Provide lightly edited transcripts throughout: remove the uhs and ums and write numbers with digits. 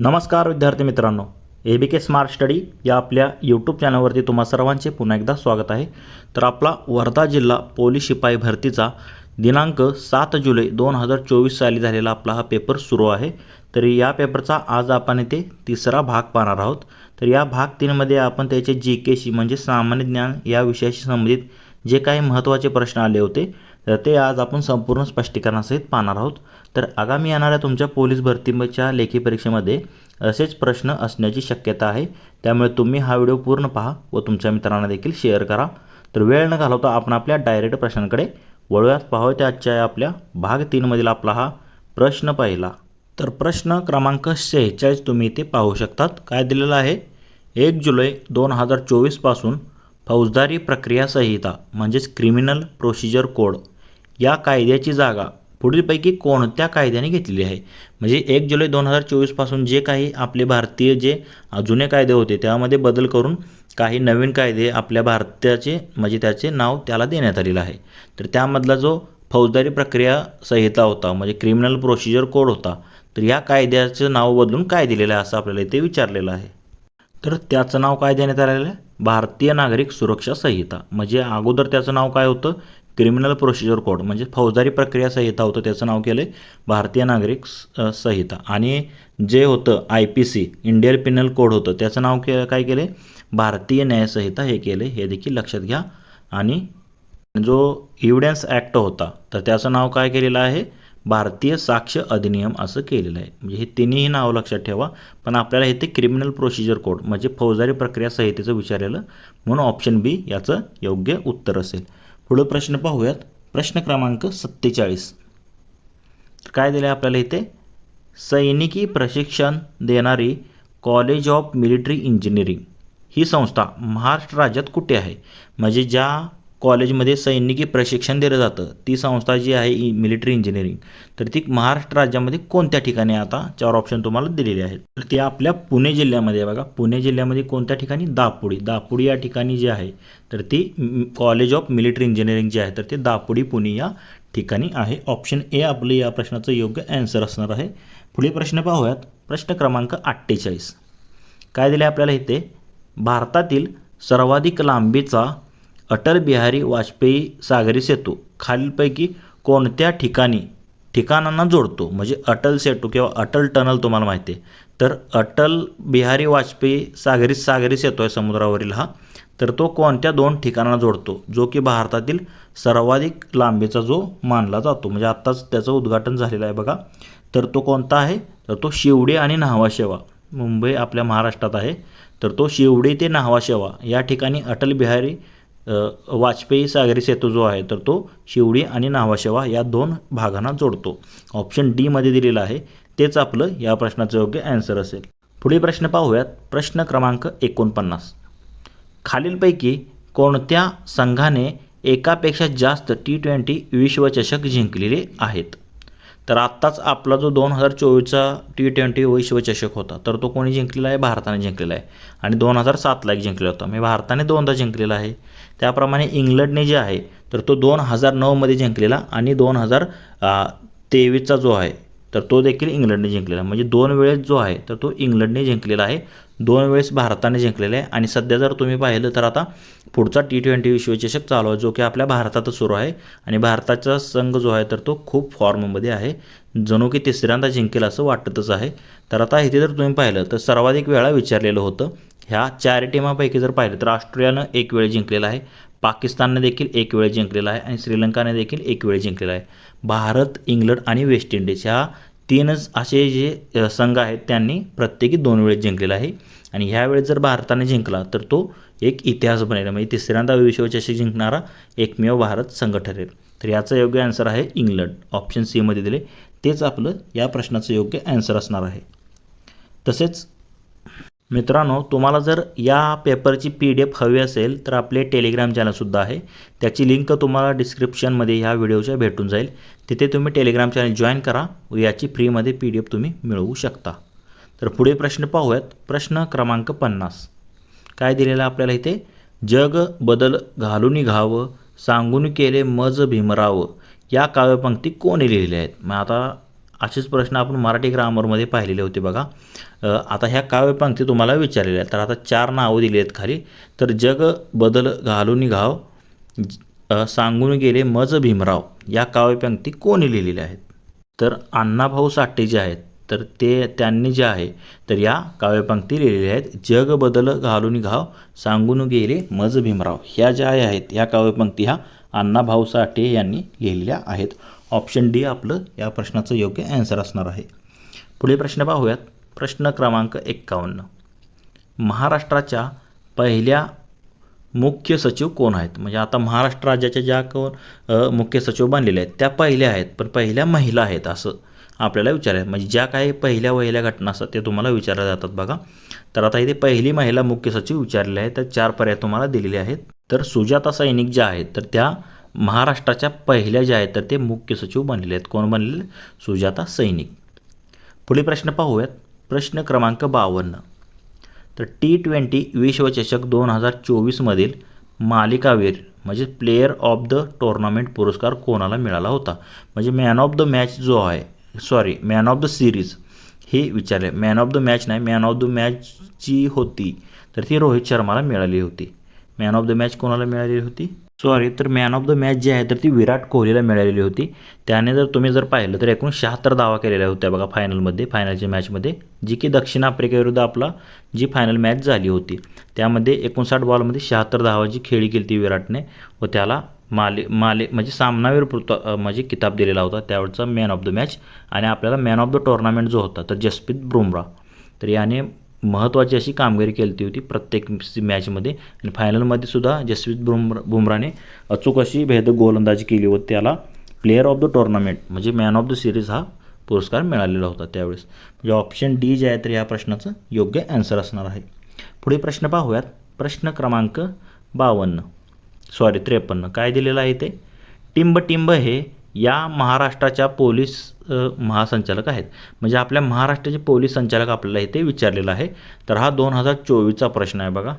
नमस्कार विद्यार्थी मित्रांनो, ABK स्मार्ट स्टडी या आपल्या यूट्यूब चॅनलवरती तुम्हा सर्वांचे पुन्हा एकदा स्वागत आहे. तर आपला वर्धा जिल्हा पोलीस शिपाई भरतीचा दिनांक 7 जुलै 2024 साली झालेला आपला हा पेपर सुरू आहे. तर या पेपरचा आज आपण इथे तिसरा भाग पाहणार आहोत. तर या भाग 3मध्ये आपण त्याचे GKशी म्हणजे सामान्य ज्ञान या विषयाशी संबंधित जे काही महत्त्वाचे प्रश्न आले होते तर ते आज आपण संपूर्ण स्पष्टीकरणासहित पाहणार आहोत. तर आगामी येणाऱ्या तुमच्या पोलीस भरतीच्या लेखी परीक्षेमध्ये असेच प्रश्न असण्याची शक्यता आहे. त्यामुळे तुम्ही हा व्हिडिओ पूर्ण पहा व तुमच्या मित्रांना देखील शेअर करा. तर वेळ न घालवता आपण आपल्या डायरेक्ट प्रश्नांकडे वळूयात. पाहूया आजच्या आपल्या भाग 3मधील आपला हा प्रश्न पहिला. तर प्रश्न क्रमांक 46 तुम्ही इथे पाहू शकतात. काय दिलेलं आहे, 1 जुलै 2024 पासून फौजदारी प्रक्रिया संहिता म्हणजेच क्रिमिनल प्रोसिजर कोड या कायद्याची जागा पुढीलपैकी कोणत्या कायद्याने घेतलेली आहे. म्हणजे 1 जुलै 2024 पासून जे काही आपले भारतीय जे जुने कायदे होते त्यामध्ये बदल करून काही नवीन कायदे आपल्या भारताचे म्हणजे त्याचे नाव त्याला देण्यात आलेलं आहे. तर त्यामधला जो फौजदारी प्रक्रिया संहिता होता म्हणजे क्रिमिनल प्रोसिजर कोड होता, तर या कायद्याचं नाव बदलून काय दिलेलं आहे असं आपल्याला इथे विचारलेलं आहे. तर त्याचं नाव काय देण्यात आलेलं आहे, भारतीय नागरिक सुरक्षा संहिता. म्हणजे अगोदर त्याचं नाव काय होतं, क्रिमिनल प्रोसिजर कोड म्हणजे फौजदारी प्रक्रिया संहिता होतं, त्याचं नाव केलं भारतीय नागरिक संहिता. आणि जे होतं IPC इंडियन पिनल कोड होतं त्याचं नाव काय केलं, भारतीय न्याय संहिता हे केले, हे देखील लक्षात घ्या. आणि जो एव्हिडन्स ॲक्ट होता तर त्याचं नाव काय केलेलं आहे, भारतीय साक्ष अधिनियम असं केलेलं आहे. म्हणजे हे तिन्ही नाव लक्षात ठेवा. पण आपल्याला इथे क्रिमिनल प्रोसिजर कोड म्हणजे फौजदारी प्रक्रिया संहितेचं विचारलेलं म्हणून ऑप्शन बी याचं योग्य उत्तर असेल. पुढे प्रश्न पाहूयात. प्रश्न क्रमांक 47. काय दिलं आहे आपल्याला इथे, सैनिकी प्रशिक्षण देणारी कॉलेज ऑफ मिलिटरी इंजिनिअरिंग ही संस्था महाराष्ट्र राज्यात कुठे आहे. म्हणजे ज्या कॉलेजमध्ये सैनिकी प्रशिक्षण दिलं जातं ती संस्था जी आहे मिलिटरी इंजिनिअरिंग, तर ती महाराष्ट्र राज्यामध्ये कोणत्या ठिकाणी, आता 4 ऑप्शन तुम्हाला दिलेले आहेत. तर ती आपल्या पुणे जिल्ह्यामध्ये आहे. बघा पुणे जिल्ह्यामध्ये कोणत्या ठिकाणी, दापोडी या ठिकाणी जी आहे तर ती कॉलेज ऑफ मिलिटरी इंजिनिअरिंग जे आहे तर ते दापोडी पुणे या ठिकाणी आहे. ऑप्शन ए आपलं या प्रश्नाचं योग्य ॲन्सर असणार आहे. पुढे प्रश्न पाहूयात. प्रश्न क्रमांक 48. काय दिले आपल्याला इथे, भारतातील सर्वाधिक लांबीचा अटल बिहारी वाजपेयी सागरी सेतू खालीलपैकी कोणत्या ठिकाणांना जोडतो. म्हणजे अटल सेतू किंवा अटल टनल तुम्हाला माहिती आहे. तर अटल बिहारी वाजपेयी सागरी सेतू आहे समुद्रावरील हा, तर तो कोणत्या 2 ठिकाणांना जोडतो, जो की भारतातील सर्वाधिक लांबीचा जो मानला जातो. म्हणजे आत्ताच त्याचं उद्घाटन झालेलं आहे बघा. तर तो कोणता आहे, तर तो शिवडी आणि न्हावाशेवा, मुंबई आपल्या महाराष्ट्रात आहे. तर तो शिवडी ते न्हावाशेवा या ठिकाणी अटल बिहारी वाजपेयी सागरी सेतू जो आहे तर तो शिवडी आणि न्हावाशेवा या 2 भागांना जोडतो. ऑप्शन डी मध्ये दिलेलं आहे तेच आपलं या प्रश्नाचं योग्य ॲन्सर असेल. पुढील प्रश्न पाहूयात. प्रश्न क्रमांक 49. खालीलपैकी कोणत्या संघाने एकापेक्षा जास्त T20 विश्वचषक जिंकलेले आहेत. तर आत्ताच आपला जो 2024चा T20 विश्वचषक होता तर तो कोणी जिंकलेला आहे, भारताने जिंकलेला आहे. आणि 2007ला एक जिंकलेला होता, म्हणजे भारताने 2दा जिंकलेला आहे. त्याप्रमाणे इंग्लंडने जे आहे तर तो 2009मध्ये जिंकलेला आणि 2023चा जो आहे तर तो देखील इंग्लंडने जिंकलेला. म्हणजे 2 वेळेस जो आहे तर तो इंग्लंडने जिंकलेला आहे, 2 वेळेस भारताने जिंकलेला आहे. आणि सध्या जर तुम्ही पाहिलं तर आता पुढचा T20 विश्वचषक चालू आहे जो की आपल्या भारतातच सुरू आहे. आणि भारताचा संघ जो आहे तर तो खूप फॉर्ममध्ये आहे, जणू की तिसऱ्यांदा जिंकेल असं वाटतच आहे. तर आता इथे जर तुम्ही पाहिलं तर सर्वाधिक वेळा विचारलेलं होतं. ह्या 4 टीमापैकी जर पाहिलं तर ऑस्ट्रेलियानं 1 वेळ जिंकलेला आहे, पाकिस्तानने देखील 1 वेळ जिंकलेला आहे आणि श्रीलंकाने देखील 1 वेळ जिंकलेला आहे. भारत, इंग्लंड आणि वेस्ट इंडिज ह्या 3च असे जे संघ आहेत त्यांनी प्रत्येकी 2 वेळेस जिंकलेला आहे. आणि ह्यावेळेस जर भारताने जिंकला तर तो एक इतिहास बनेल, म्हणजे तिसऱ्यांदा विश्वचषक जिंकणारा एकमेव भारत संघ ठरेल. तर याचं योग्य ॲन्सर आहे इंग्लंड. ऑप्शन सी मध्ये दिले तेच आपलं या प्रश्नाचं योग्य ॲन्सर असणार आहे. तसेच मित्रांनो, तुम्हाला जर या पेपरची PDF हवी असेल तर आपले टेलिग्राम चॅनलसुद्धा आहे, त्याची लिंक तुम्हाला डिस्क्रिप्शनमध्ये ह्या व्हिडिओच्या भेटून जाईल. तिथे तुम्ही टेलिग्राम चॅनल जॉईन करा व याची फ्रीमध्ये PDF तुम्ही मिळवू शकता. तर पुढे प्रश्न पाहूयात. प्रश्न क्रमांक 50. काय दिलेलं आपल्याला इथे, जग बदल घालून घावं सांगून केले मज भीमराव या काव्यपंक्ती कोणी लिहिलेल्या आहेत. मग आता असेच प्रश्न आपण मराठी ग्रामरमध्ये पाहिलेले होते बघा. आता ह्या काव्यपंक्ती तुम्हाला विचारलेल्या आहेत. तर आता 4 नावं दिली आहेत खाली. तर जग बदल घालून घाव सांगून गेले मज भीमराव या काव्यपंक्ती कोणी लिहिलेल्या आहेत? तर अण्णाभाऊ साठे जे आहेत तर त्यांनी जे आहे तर या काव्यपंक्ती लिहिलेल्या आहेत. जग बदल घालून घाव सांगून गेले मज भीमराव ह्या ज्या आहेत ह्या काव्यपंक्ती ह्या अण्णाभाऊ साठे यांनी लिहिलेल्या आहेत. ऑप्शन डी आपलं या प्रश्नाचं योग्य ॲन्सर असणार आहे. पुढील प्रश्न पाहूयात. प्रश्न क्रमांक 51. महाराष्ट्राच्या पहिल्या मुख्य सचिव कोण आहेत? म्हणजे आता महाराष्ट्र राज्याच्या ज्या कोण मुख्य सचिव बनलेल्या आहेत त्या पहिल्या आहेत, पण पहिल्या महिला आहेत असं आपल्याला विचारायचं. म्हणजे ज्या काही पहिल्या घटना असतात ते तुम्हाला विचारल्या जातात बघा. तर आता इथे पहिली महिला मुख्य सचिव विचारलेले आहेत. तर 4 पर्याय तुम्हाला दिलेले आहेत. तर सुजाता सैनिक ज्या आहेत तर त्या महाराष्ट्राच्या पहिल्या ज्या आहेत तर ते मुख्य सचिव बनलेले आहेत. कोण बनलेले? सुजाता सैनिक. पुढील प्रश्न पाहूयात. प्रश्न क्रमांक 52. तर T20 विश्वचषक 2024मधील मालिकावीर म्हणजे प्लेयर ऑफ द टुर्नामेंट पुरस्कार कोणाला मिळाला होता? म्हणजे मॅन ऑफ द मॅच जो आहे, मॅन ऑफ द सिरीज हे विचारले. मॅन ऑफ द मॅच नाही, मॅन ऑफ द मॅच जी होती तर ती रोहित शर्माला मिळाली होती. मॅन ऑफ द मॅच कोणाला मिळालेली होती? तर मॅन ऑफ द मॅच जी आहे तर ती विराट कोहलीला मिळालेली होती. त्याने तुम्ही जर पाहिलं तर एकूण 76 धावा केलेल्या होत्या बघा फायनलच्या मॅचमध्ये, जी की दक्षिण आफ्रिकेविरुद्ध आपला जी फायनल मॅच झाली होती त्यामध्ये 59 बॉलमध्ये 76 धावाची खेळी केली ती विराटने व त्याला म्हणजे सामनावीर म्हणजे किताब दिलेला होता त्यावेळचा मॅन ऑफ द मॅच. आणि आपल्याला मॅन ऑफ द टुर्नामेंट जो होता तर जसप्रीत बुमराह तर याने महत्त्वाची अशी कामगिरी केली होती प्रत्येक मॅचमध्ये. आणि फायनलमध्ये सुद्धा जसप्रीत बुमराहने अचूक अशी भेदक गोलंदाजी केली व त्याला प्लेयर ऑफ द टुर्नामेंट म्हणजे मॅन ऑफ द सिरीज हा पुरस्कार मिळालेला होता त्यावेळेस. म्हणजे ऑप्शन डी जे आहे तर या प्रश्नाचं योग्य ॲन्सर असणार आहे. पुढे प्रश्न पाहूयात. प्रश्न क्रमांक 53. काय दिलेलं आहे ते? टिंब हे या महाराष्ट्राच्या पोलीस महासंचालक आहेत. म्हणजे आपल्या महाराष्ट्राचे पोलीस संचालक आपल्याला इथे विचारलेला आहे. तर हा 2024चा प्रश्न आहे बघा.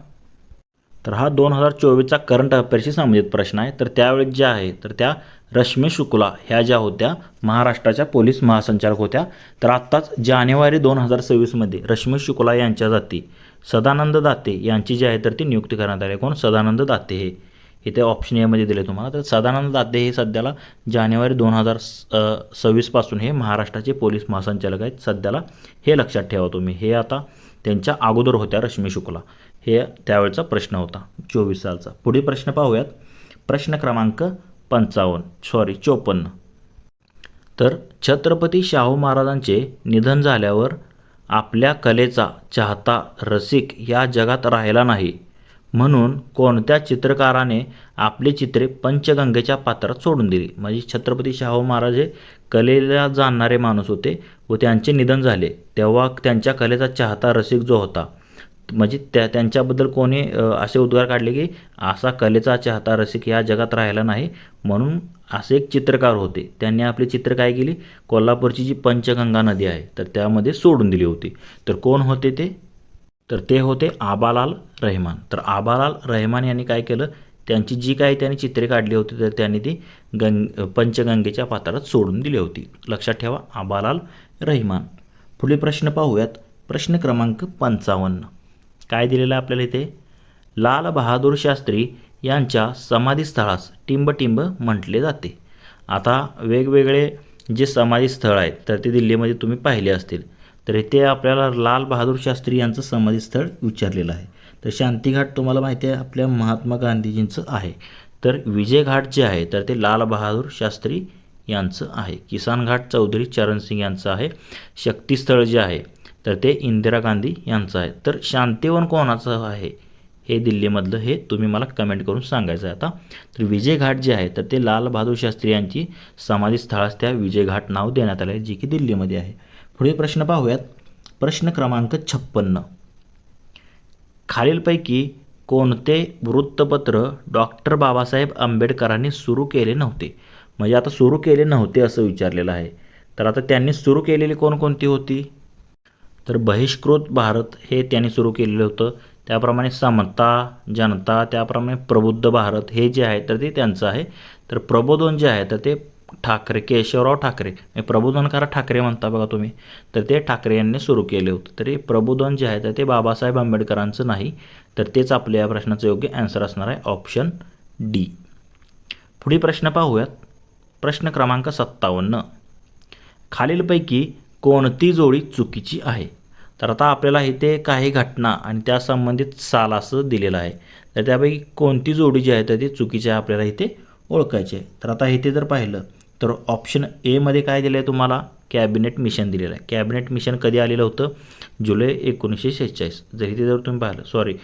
तर हा 2024चा करंट अफेअर्सशी संबंधित प्रश्न आहे. तर त्यावेळी ज्या आहे तर त्या रश्मी शुक्ला ह्या ज्या होत्या महाराष्ट्राच्या पोलीस महासंचालक होत्या. तर आत्ताच जानेवारी 2026मध्ये रश्मी शुक्ला यांच्या जाती सदानंद दाते यांची जी आहे तर ती नियुक्ती करण्यात आली. कोण? सदानंद दाते हे इथे ऑप्शन एमध्ये दिले तुम्हाला. तर सदानंद दाते हे सध्याला जानेवारी 2026 पासून हे महाराष्ट्राचे पोलीस महासंचालक आहेत सध्याला. हे लक्षात ठेवा तुम्ही. हे आता त्यांच्या अगोदर होत्या रश्मी शुक्ला. हे त्यावेळचा प्रश्न होता 24 सालचा. पुढील प्रश्न पाहूयात. प्रश्न क्रमांक 54. तर छत्रपती शाहू महाराजांचे निधन झाल्यावर आपल्या कलेचा चाहता रसिक या जगात राहिला नाही म्हणून कोणत्या चित्रकाराने आपली चित्रे पंचगंगेच्या पात्रात सोडून दिली? म्हणजे छत्रपती शाहू महाराज हे कलेला जाणणारे माणूस होते व त्यांचे निधन झाले तेव्हा त्यांच्या कलेचा चाहता रसिक जो होता म्हणजे त्यांच्याबद्दल कोणी असे उद्गार काढले की असा कलेचा चाहता रसिक या जगात राहिला नाही म्हणून असे एक चित्रकार होते. त्यांनी आपली चित्र काय केली? कोल्हापूरची जी पंचगंगा नदी आहे तर त्यामध्ये सोडून दिली होती. तर कोण होते ते? तर ते होते आबालाल रहमान. तर आबालाल रहमान यांनी काय केलं? त्यांची जी काही त्यांनी चित्रे काढली होती तर त्यांनी ती पंचगंगेच्या पात्रात सोडून दिली होती. लक्षात ठेवा आबालाल रहमान. पुढील प्रश्न पाहूयात. प्रश्न क्रमांक 55. काय दिलेलं आहे आपल्याला इथे? लाल बहादूर शास्त्री यांच्या समाधीस्थळास टिंब म्हटले जाते. आता वेगवेगळे जे समाधीस्थळ आहेत तर ते दिल्लीमध्ये तुम्ही पाहिले असतील. तर इथे आपल्याला लाल बहादूर शास्त्री यांचं समाधीस्थळ विचारलेलं आहे. तर शांतीघाट तुम्हाला माहिती आहे आपल्या महात्मा गांधीजींचं आहे. तर विजय घाट जे आहे तर ते लाल बहादूर शास्त्री यांचं आहे. किसान घाट चौधरी चरण सिंग यांचं आहे. शक्तीस्थळ जे आहे तर ते इंदिरा गांधी यांचं आहे. तर शांतिवन कोणाचं आहे हे दिल्लीमधलं हे तुम्ही मला कमेंट करून सांगायचं आहे आता. तर विजय घाट जे आहे तर ते लाल बहादूर शास्त्री यांची समाधीस्थळास त्या विजय घाट नाव देण्यात आलं आहे जी की दिल्लीमध्ये आहे. पुढील प्रश्न पाहूयात. प्रश्न क्रमांक 56. खालीलपैकी कोणते वृत्तपत्र डॉक्टर बाबासाहेब आंबेडकरांनी सुरू केले नव्हते? म्हणजे आता सुरू केले नव्हते असं विचारलेलं आहे. तर आता त्यांनी सुरू केलेली कोणकोणती होती? तर बहिष्कृत भारत हे त्यांनी सुरू केलेलं होतं. त्याप्रमाणे समता जनता त्याप्रमाणे प्रबुद्ध भारत हे जे आहे तर ते त्यांचं आहे. तर प्रबोधन जे आहे तर ते ठाकरे, केशवराव ठाकरे, हे प्रबोधनकार ठाकरे म्हणता बघा तुम्ही, तर ते ठाकरे यांनी सुरू केले होते. तर हे प्रबोधन जे आहे तर ते बाबासाहेब आंबेडकरांचं नाही, तर तेच आपल्या या प्रश्नाचं योग्य आन्सर असणार आहे ऑप्शन डी. पुढील प्रश्न पाहूयात. प्रश्न क्रमांक 57. खालीलपैकी कोणती जोडी चुकीची आहे? तर आता आपल्याला इथे काही घटना आणि त्या संबंधित साल असं दिलेलं आहे. तर त्यापैकी कोणती जोडी जी आहे तर ती चुकीची आहे आपल्याला इथे ओळखायची आहे. तर आता इथे जर पाहिलं तर ऑप्शन एमध्ये काय दिलं आहे तुम्हाला? कॅबिनेट मिशन दिलेलं आहे. कॅबिनेट मिशन कधी आलेलं होतं? जुलै 1946. जर इथे जर तुम्ही पाहिलं, सॉरी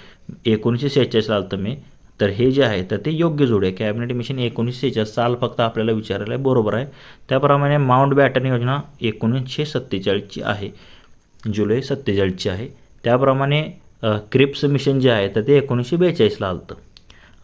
1946 आलं तर मी, तर हे जे आहे तर ते योग्य जोडी आहे. कॅबिनेट मिशन 1946 साल फक्त आपल्याला विचारायला आहे, बरोबर आहे. त्याप्रमाणे माउंट बॅटन योजना 1947ची आहे, जुलै 47ची आहे. त्याप्रमाणे क्रिप्स मिशन जे आहे तर ते 1942ला आलं होतं.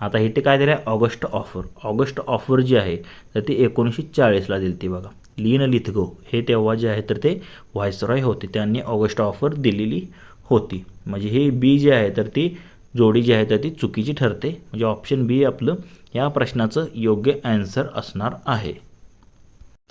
आता इथे काय दिलं आहे? August offer. ऑगस्ट ऑफर जी आहे तर ती 1940ला दिली ती बघा. लिन लिथगो हे तेव्हा जे आहे तर ते व्हायसरॉय होते, त्यांनी ऑगस्ट ऑफर दिलेली होती. म्हणजे ही बी जी आहे तर ती जोडी जी आहे तर ती चुकीची ठरते. म्हणजे ऑप्शन बी आपलं या प्रश्नाचं योग्य आन्सर असणार आहे.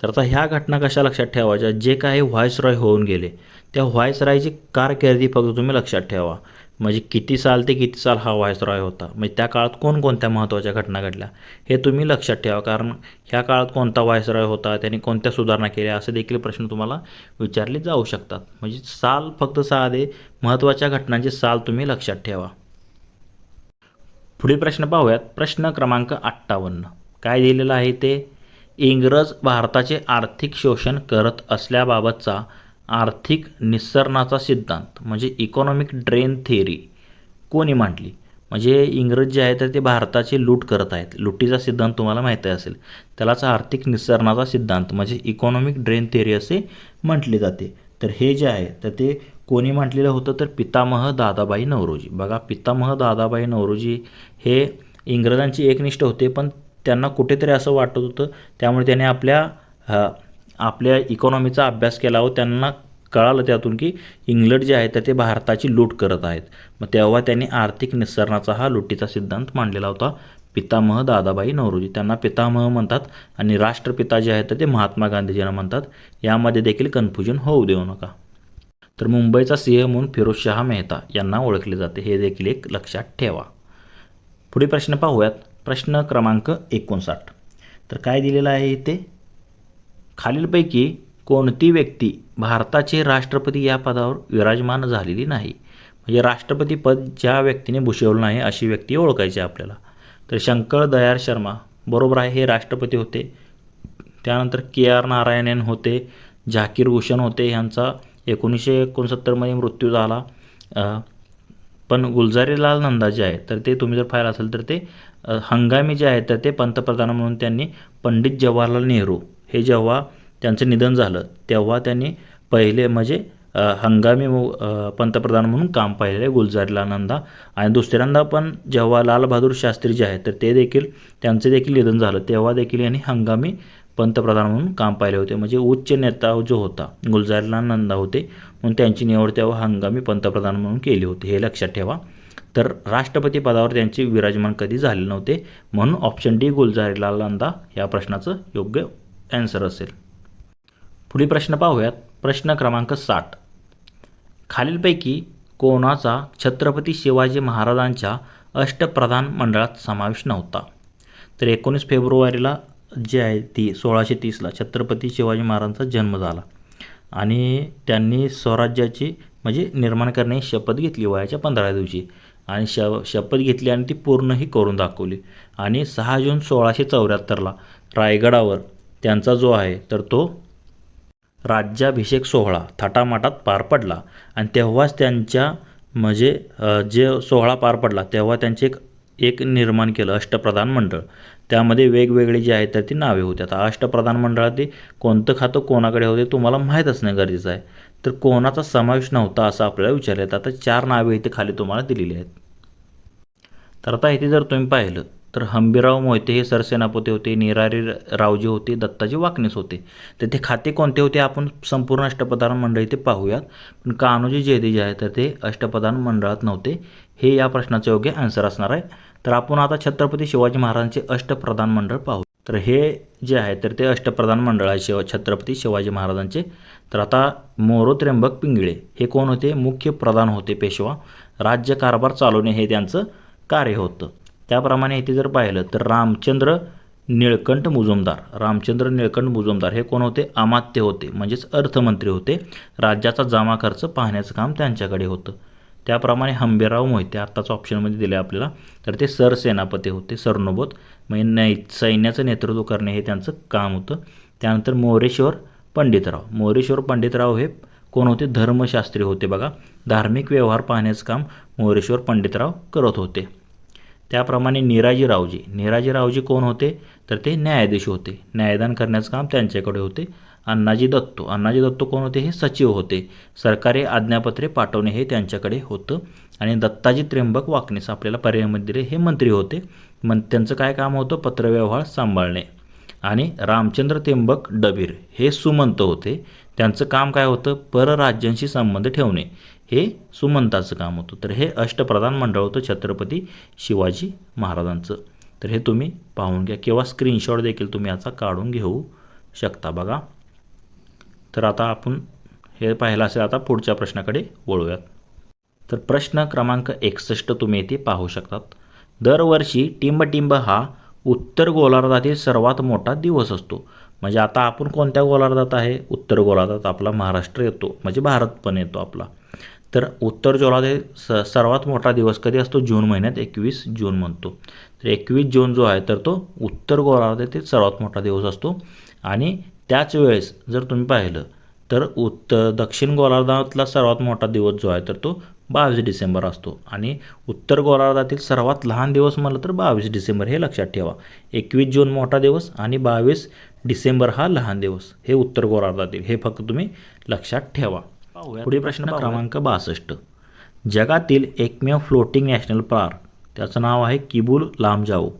तर आता ह्या घटना कशा लक्षात ठेवायच्या? जे काही व्हायसरॉय होऊन गेले त्या व्हायसरॉयची कारकिर्दी फक्त तुम्ही लक्षात ठेवा. म्हणजे किती साल ते किती साल हा व्हायसरॉय होता, म्हणजे त्या काळात कोणकोणत्या महत्त्वाच्या घटना घडल्या हे तुम्ही लक्षात ठेवा. कारण ह्या काळात कोणता व्हायसरॉय होता, त्यांनी कोणत्या सुधारणा केल्या, असे देखील प्रश्न तुम्हाला विचारले जाऊ शकतात. म्हणजे साल फक्त साधे महत्त्वाच्या घटनांचे साल तुम्ही लक्षात ठेवा. पुढील प्रश्न पाहूयात. प्रश्न क्रमांक 58. काय दिलेलं आहे ते? इंग्रज भारताचे आर्थिक शोषण करत असल्याबाबतचा आर्थिक निस्सरणाचा सिद्धांत म्हणजे इकॉनॉमिक ड्रेन थेअरी कोणी मांडली? म्हणजे इंग्रज जे आहे तर ते भारताची लूट करत आहेत. लुटीचा सिद्धांत तुम्हाला माहीत असेल, त्यालाच आर्थिक निस्सरणाचा सिद्धांत म्हणजे इकॉनॉमिक ड्रेन थेअरी असे म्हटले जाते. तर हे जे आहे तर ते कोणी म्हटलेलं होतं? तर पितामह दादाबाई नौरोजी. बघा, पितामह दादाबाई नौरोजी हे इंग्रजांची एकनिष्ठ होते, पण त्यांना कुठेतरी असं वाटत होतं, त्यामुळे त्याने आपल्या इकॉनॉमीचा अभ्यास केला व त्यांना कळालं त्यातून की इंग्लंड जे आहे तर ते भारताची लूट करत आहेत. मग तेव्हा त्यांनी आर्थिक निस्सरणाचा हा लुटीचा सिद्धांत मांडलेला होता. पितामह दादाबाई नौरोजी, त्यांना पितामह म्हणतात आणि राष्ट्रपिता जे आहेत तर ते महात्मा गांधीजींना म्हणतात. यामध्ये देखील कन्फ्युजन होऊ देऊ नका. तर मुंबईचा सिंह म्हणून फिरोजशाह मेहता यांना ओळखले जाते, हे देखील एक लक्षात ठेवा. पुढील प्रश्न पाहूयात. प्रश्न क्रमांक 59. तर काय दिलेलं आहे इथे? खालीलपैकी कोणती व्यक्ती भारताचे राष्ट्रपती या पदावर विराजमान झालेली नाही? म्हणजे राष्ट्रपती पद ज्या व्यक्तीने भूषवलं नाही अशी व्यक्ती ओळखायची आपल्याला. तर शंकर दयाळ शर्मा बरोबर आहे, हे राष्ट्रपती होते. त्यानंतर KR नारायणन होते, झाकीर हुसेन होते, यांचा 1969मध्ये मृत्यू झाला. पण गुलजारीलाल नंदा जे आहे तर ते तुम्ही जर पाहिलं असेल तर ते हंगामी जे आहे तर ते पंतप्रधान म्हणून त्यांनी पंडित जवाहरलाल नेहरू हे जेव्हा त्यांचं निधन झालं तेव्हा त्यांनी पहिले म्हणजे हंगामी पंतप्रधान म्हणून काम पाहिलेलं आहे गुलजारीलाल नंदा. आणि दुसऱ्यांदा पण जेव्हा लालबहादूर शास्त्री जे आहेत तर ते देखील त्यांचे देखील निधन झालं तेव्हा देखील यांनी हंगामी पंतप्रधान म्हणून काम पाहिले होते. म्हणजे उच्च नेता जो होता गुलजारीलाल नंदा होते, म्हणून त्यांची निवड तेव्हा हंगामी पंतप्रधान म्हणून केली होती, हे लक्षात ठेवा. तर राष्ट्रपती पदावर त्यांचे विराजमान कधी झाले नव्हते, म्हणून ऑप्शन डी गुलजारीलाल नंदा या प्रश्नाचं योग्य आन्सर असेल. पुढील प्रश्न पाहूयात. प्रश्न क्रमांक 60. खालीलपैकी कोणाचा छत्रपती शिवाजी महाराजांच्या अष्टप्रधान मंडळात समावेश नव्हता? तर 19 फेब्रुवारीला जे आहे ती 1630ला छत्रपती शिवाजी महाराजांचा जन्म झाला आणि त्यांनी स्वराज्याची म्हणजे निर्माण करण्याची शपथ घेतली वयाच्या 15व्या दिवशी आणि शपथ घेतली आणि ती पूर्णही करून दाखवली. आणि 6 जून 1674ला रायगडावर त्यांचा जो आहे तर तो राज्याभिषेक सोहळा थाटामाटात पार पडला. आणि तेव्हाच त्यांच्या म्हणजे जे सोहळा पार पडला तेव्हा त्यांचे एक निर्माण केलं अष्टप्रधान मंडळ. त्यामध्ये वेगवेगळे जे आहेत तर ती नावे होती. आता अष्टप्रधान मंडळात कोणतं खातं कोणाकडे होते तुम्हाला माहीत असणं गरजेचं आहे. तर कोणाचा समावेश नव्हता असं आपल्याला विचारलं येतं. आता 4 नावे इथे खाली तुम्हाला दिलेली आहेत. तर आता इथे जर तुम्ही पाहिलं तर हंबीरराव मोहिते हे सरसेनापती होते, निरारी रावजी होते, दत्ताजी वाकनीस होते. तर ते खाते कोणते होते आपण संपूर्ण अष्टप्रधान मंडळ इथे पाहूयात. पण कान्होजी जेधे जे आहे तर ते अष्टप्रधान मंडळात नव्हते, हे या प्रश्नाचं योग्य आन्सर असणार आहे. तर आपण आता छत्रपती शिवाजी महाराजांचे अष्टप्रधान मंडळ पाहू. तर हे जे आहे तर ते अष्टप्रधान मंडळ आहे छत्रपती शिवाजी महाराजांचे. तर आता मोरो त्र्यंबक पिंगळे हे कोण होते? मुख्य प्रधान होते पेशवा. राज्यकारभार चालवणे हे त्यांचं कार्य होतं. त्याप्रमाणे इथे जर पाहिलं तर रामचंद्र निळकंठ मुजुमदार हे कोण होते? अमात्य होते, म्हणजेच अर्थमंत्री होते. राज्याचा जमा खर्च पाहण्याचं काम त्यांच्याकडे होतं. त्याप्रमाणे हंबीरराव मोहिते आत्ताच ऑप्शनमध्ये दिले आपल्याला, तर ते सरसेनापती होते, सरनोबत, म्हणजे सैन्याचं नेतृत्व करणे हे त्यांचं काम होतं. त्यानंतर मोरेश्वर पंडितराव हे कोण होते? धर्मशास्त्री होते बघा. धार्मिक व्यवहार पाहण्याचं काम मोरेश्वर पंडितराव करत होते. त्याप्रमाणे निराजीरावजी कोण होते? तर ते न्यायाधीश होते. न्यायदान करण्याचं काम त्यांच्याकडे होते. अण्णाजी दत्तो कोण होते? हे सचिव होते. सरकारी आज्ञापत्रे पाठवणे हे त्यांच्याकडे होतं. आणि दत्ताजी त्र्यंबक वाकनीस आपल्याला पर्यायामध्ये दिले, हे मंत्री होते. त्यांचं काय काम होतं? पत्रव्यवहार सांभाळणे. आणि रामचंद्र त्र्यंबक डबीर हे सुमंत होते. त्यांचं काम काय होतं? परराज्यांशी संबंध ठेवणे हे सुमंताचं काम होतं. तर हे अष्टप्रधान मंडळ होतं छत्रपती शिवाजी महाराजांचं. तर हे तुम्ही पाहून घ्या किंवा स्क्रीनशॉट देखील तुम्ही याचा काढून घेऊ शकता बघा. तर आता आपण हे पाहिलं असेल. आता पुढच्या प्रश्नाकडे वळूयात. तर प्रश्न क्रमांक 61 तुम्ही इथे पाहू शकतात. दरवर्षी टिंबटिंब हा उत्तर गोलार्धातील सर्वात मोठा दिवस असतो. म्हणजे आता आपण कोणत्या गोलार्धात आहे? उत्तर गोलार्धात आपला महाराष्ट्र येतो, म्हणजे भारत पण येतो आपला. तर उत्तर गोलार्धात सर्वात मोठा दिवस कधी असतो? जून महिन्यात 21 जून म्हणतो. तर 21 जून जो आहे तर तो उत्तर गोलार्धातील सर्वात मोठा दिवस असतो. आणि त्याच वेळेस जर तुम्ही पाहिलं तर दक्षिण गोलार्धातला सर्वात मोठा दिवस जो आहे तर तो 22 डिसेंबर असतो. आणि उत्तर गोलार्धातील सर्वात लहान दिवस म्हणलं तर 22 डिसेंबर, हे लक्षात ठेवा. 21 जून मोठा दिवस आणि 22 डिसेंबर हा लहान दिवस, हे उत्तर गोलार्धातील, हे फक्त तुम्ही लक्षात ठेवा. पुढील प्रश्न क्रमांक 62. जगातील एकमेव फ्लोटिंग नॅशनल पार्क, त्याचं नाव आहे किबुल लामजाओ,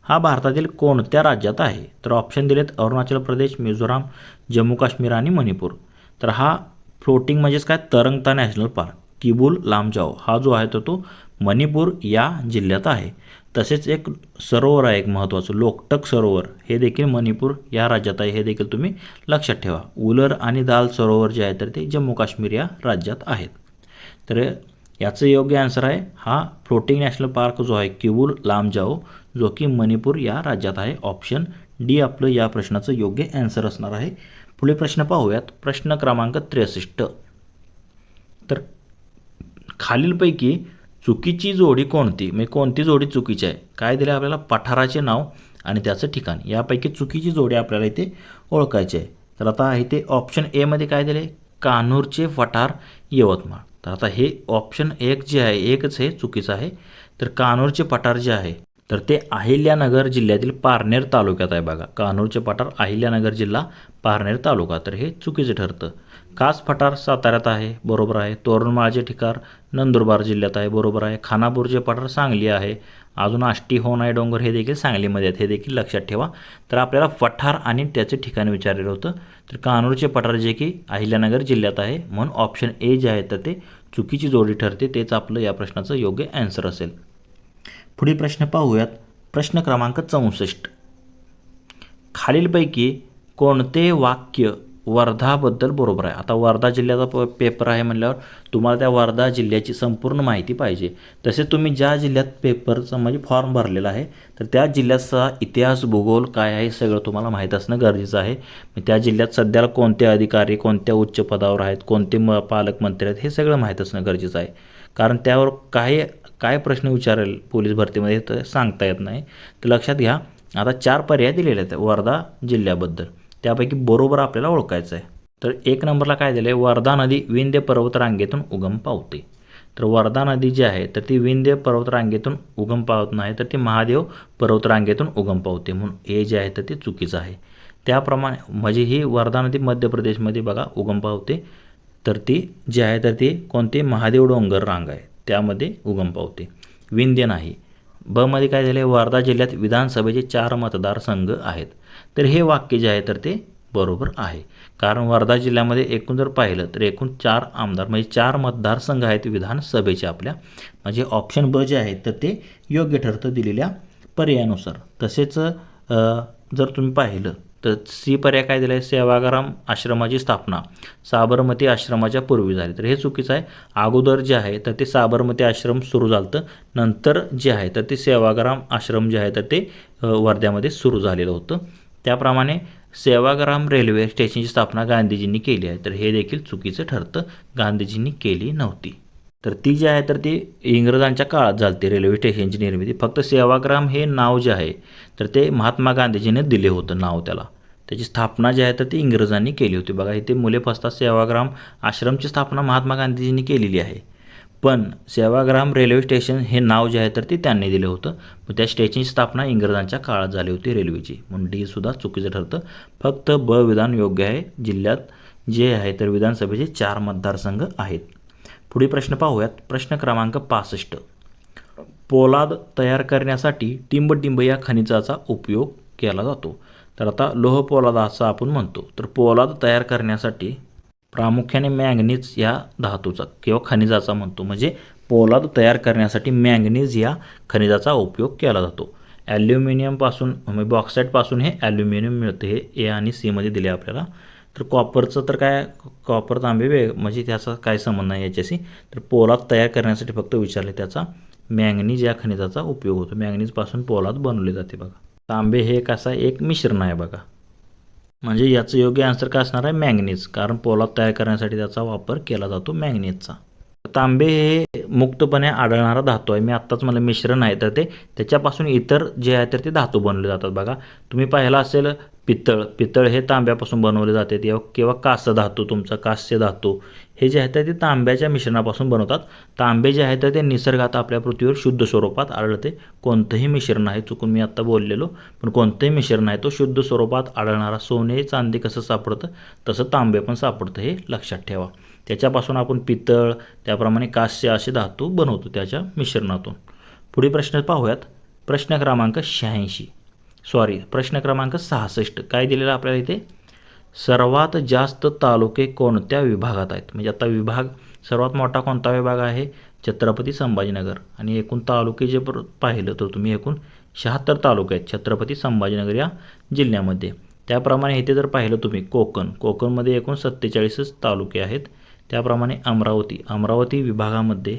हा भारतातील कोणत्या राज्यात आहे? तर ऑप्शन दिलेत अरुणाचल प्रदेश, मिझोराम, जम्मू काश्मीर आणि मणिपूर. तर हा फ्लोटिंग म्हणजेच काय? तरंगता नॅशनल पार्क किबुल लामजाओ हा जो आहे तर तो मणिपूर या जिल्ह्यात आहे. तसेच एक सरोवर आहे, एक महत्त्वाचं लोकटक सरोवर, हे देखील मणिपूर या राज्यात आहे, हे देखील तुम्ही लक्षात ठेवा. उलर आणि दाल सरोवर जे आहे तर ते जम्मू काश्मीर या राज्यात आहेत. तर याचं योग्य आन्सर आहे हा फ्लोटिंग नॅशनल पार्क जो आहे किबुल लामजाओ, जो की मणिपूर या राज्यात आहे. ऑप्शन डी आपलं या प्रश्नाचं योग्य आन्सर असणार आहे. पुढील प्रश्न पाहूयात. प्रश्न क्रमांक 63. तर खालीलपैकी चुकीची जोडी कोणती? म्हणजे कोणती जोडी चुकीची आहे? काय दिले आपल्याला? पठाराचे नाव आणि त्याचं ठिकाण. यापैकी चुकीची जोडी आपल्याला इथे ओळखायची आहे. तर आता इथे ऑप्शन एमध्ये काय दिले? कान्हूरचे पठार यवतमाळ. तर आता हे ऑप्शन 1 जे आहे, एकच हे चुकीचं आहे. तर कान्हूरचे पठार जे आहे तर ते अहिल्यानगर जिल्ह्यातील पारनेर तालुक्यात आहे बघा. कान्हूरचे पठार अहिल्यानगर जिल्हा पारनेर तालुका, तर हे चुकीचं ठरतं. कास पठार साताऱ्यात आहे, बरोबर आहे. तोरणमाळचे ठिकाण नंदुरबार जिल्ह्यात आहे, बरोबर आहे. खानापूरचे पठार सांगली आहे. अजून आष्टी होनाई डोंगर हे देखील सांगलीमध्ये आहेत, हे देखील लक्षात ठेवा. तर आपल्याला पठार आणि त्याचे ठिकाण विचारलेलं होतं. तर कान्हूरचे पठार जे की अहिल्यानगर जिल्ह्यात आहे, म्हणून ऑप्शन ए जे आहे तर ते चुकीची जोडी ठरते. तेच आपलं या प्रश्नाचं योग्य आन्सर असेल. पुढील प्रश्न पाहूयात. प्रश्न क्रमांक 64. खालीलपैकी कोणते वाक्य वर्धाबद्दल बरोबर आहे? आता वर्धा जिल्ह्याचा पेपर आहे म्हणल्यावर तुम्हाला त्या वर्धा जिल्ह्याची संपूर्ण माहिती पाहिजे. तसे तुम्ही ज्या जिल्ह्यात पेपरचा म्हणजे फॉर्म भरलेला आहे तर त्या जिल्ह्याचा इतिहास, भूगोल काय आहे सगळं तुम्हाला माहीत असणं गरजेचं आहे. त्या जिल्ह्यात सध्याला कोणते अधिकारी कोणत्या उच्च पदावर आहेत, कोणते पालकमंत्री आहेत, हे सगळं माहीत असणं गरजेचं आहे. कारण त्यावर काय प्रश्न विचारेल पोलीस भरतीमध्ये तर सांगता येत नाही. तर लक्षात घ्या. आता 4 पर्याय दिलेले आहेत वर्धा जिल्ह्याबद्दल, त्यापैकी बरोबर आपल्याला ओळखायचं आहे. तर 1 नंबरला काय दिलं आहे? वर्धा नदी विंध्य पर्वतरांगेतून उगम पावते. तर वर्धा नदी जी आहे तर ती विंध्य पर्वतरांगेतून उगम पावत नाही, तर ती महादेव पर्वतरांगेतून उगम पावते, म्हणून हे जे आहे तर ते चुकीचं आहे. त्याप्रमाणे म्हणजे ही वर्धा नदी मध्य प्रदेशमध्ये बघा उगम पावते. तर ती जी आहे तर ती कोणती? महादेव डोंगर रांग आहे त्यामध्ये उगम पावते, विंध्य नाही. ब मध्ये काय झाले? वर्धा जिल्ह्यात विधानसभेचे 4 मतदारसंघ आहेत. तर हे वाक्य जे आहे तर ते बरोबर आहे. कारण वर्धा जिल्ह्यामध्ये एकूण जर पाहिलं तर एकूण 4 आमदार म्हणजे 4 मतदारसंघ आहेत विधानसभेचे आपल्या. म्हणजे ऑप्शन ब जे आहे तर ते योग्य ठरतं दिलेल्या पर्यायानुसार. तसेच जर तुम्ही पाहिलं तर सी पर्याय काय दिला आहे, सेवाग्राम आश्रमाची स्थापना साबरमती आश्रमाच्या पूर्वी झाली. तर हे चुकीचं आहे. अगोदर जे आहे तर ते साबरमती आश्रम सुरू झालं होतं, नंतर जे आहे तर ते सेवाग्राम आश्रम जे आहे तर ते वर्ध्यामध्ये सुरू झालेलं होतं. त्याप्रमाणे सेवाग्राम रेल्वे स्टेशनची स्थापना गांधीजींनी केली आहे. तर हे देखील चुकीचं ठरतं, गांधीजींनी केली नव्हती. तर ती जी आहे तर ती इंग्रजांच्या काळात झाली रेल्वे स्टेशनची निर्मिती. फक्त सेवाग्राम हे नाव जे आहे तर ते महात्मा गांधीजीने दिले होतं नाव त्याला. त्याची स्थापना जी आहे तर ती इंग्रजांनी केली होती. बघा इथे मुले फसतात. सेवाग्राम आश्रमची स्थापना महात्मा गांधीजींनी केलेली आहे, पण सेवाग्राम रेल्वे स्टेशन हे नाव जे आहे तर ते त्यांनी दिलं होतं. पण त्या स्टेशनची स्थापना इंग्रजांच्या काळात झाली होती रेल्वेची, म्हणून डी सुद्धा चुकीचं ठरतं. फक्त ब विधान योग्य आहे. जिल्ह्यात जे आहे तर विधानसभेचे 4 मतदारसंघ आहेत. पुढील प्रश्न पाहूयात. प्रश्न क्रमांक 65. पोलाद तयार करण्यासाठी टिंबटिंब या खनिजाचा उपयोग केला जातो. तर आता लोह पोलाद असं आपण म्हणतो. तर पोलाद तयार करण्यासाठी प्रामुख्याने मॅंगनीज या धातूचा किंवा खनिजाचा म्हणतो. म्हणजे पोलाद तयार करण्यासाठी मॅंगनीज या खनिजाचा उपयोग केला जातो. ॲल्युमिनियमपासून म्हणजे बॉक्साईटपासून हे ॲल्युमिनियम मिळतं. हे ए आणि सी मध्ये दिले आपल्याला. तर कॉपरचं तर काय, कॉपर तांबे म्हणजे त्याचा काय संबंध नाही याच्याशी. तर पोलाद तयार करण्यासाठी फक्त विचारले त्याचा मॅंगनीज या खनिजाचा उपयोग होतो. मॅंगनीजपासून पोलाद बनवले जाते. बघा तांबे हे एक असा एक मिश्रण आहे बघा, म्हणजे याचं योग्य आन्सर काय असणार आहे, मॅंगनीज. कारण पोलाद तयार करण्यासाठी त्याचा वापर केला जातो मॅंगनीजचा. तांबे हे मुक्तपणे आढळणारा धातू आहे. मी आत्ताच मला मिश्रण आहे तर ते त्याच्यापासून इतर जे आहे तर ते धातू बनवले जातात. बघा तुम्ही पाहिलं असेल पितळ हे तांब्यापासून बनवले जाते किंवा कास्य धातू, तुमचा कास्य धातू हे जे आहे तर ते तांब्याच्या मिश्रणापासून बनवतात. तांबे जे आहे तर ते निसर्गात आपल्या पृथ्वीवर शुद्ध स्वरूपात आढळते. कोणतंही मिश्रण आहे, चुकून मी आत्ता बोललेलो, पण कोणतंही मिश्रण आहे तो शुद्ध स्वरूपात आढळणारा. सोने चांदी कसं सापडतं तसं तांबे पण सापडतं, हे लक्षात ठेवा. त्याच्यापासून आपण पितळ त्याप्रमाणे कास्य असे धातू बनवतो त्याच्या मिश्रणातून. पुढील प्रश्न पाहूयात. प्रश्न क्रमांक 66. काय दिलेलं आपल्याला इथे, सर्वात जास्त तालुके कोणत्या विभागात आहेत. म्हणजे आता विभाग सर्वात मोठा कोणता विभाग आहे, छत्रपती संभाजीनगर. आणि एकूण तालुके जे पाहिलं तर तुम्ही एकूण 76 तालुके आहेत छत्रपती संभाजीनगर या जिल्ह्यामध्ये. त्याप्रमाणे इथे जर पाहिलं तुम्ही कोकणमध्ये एकूण 47 तालुके आहेत. त्याप्रमाणे अमरावती विभागामध्ये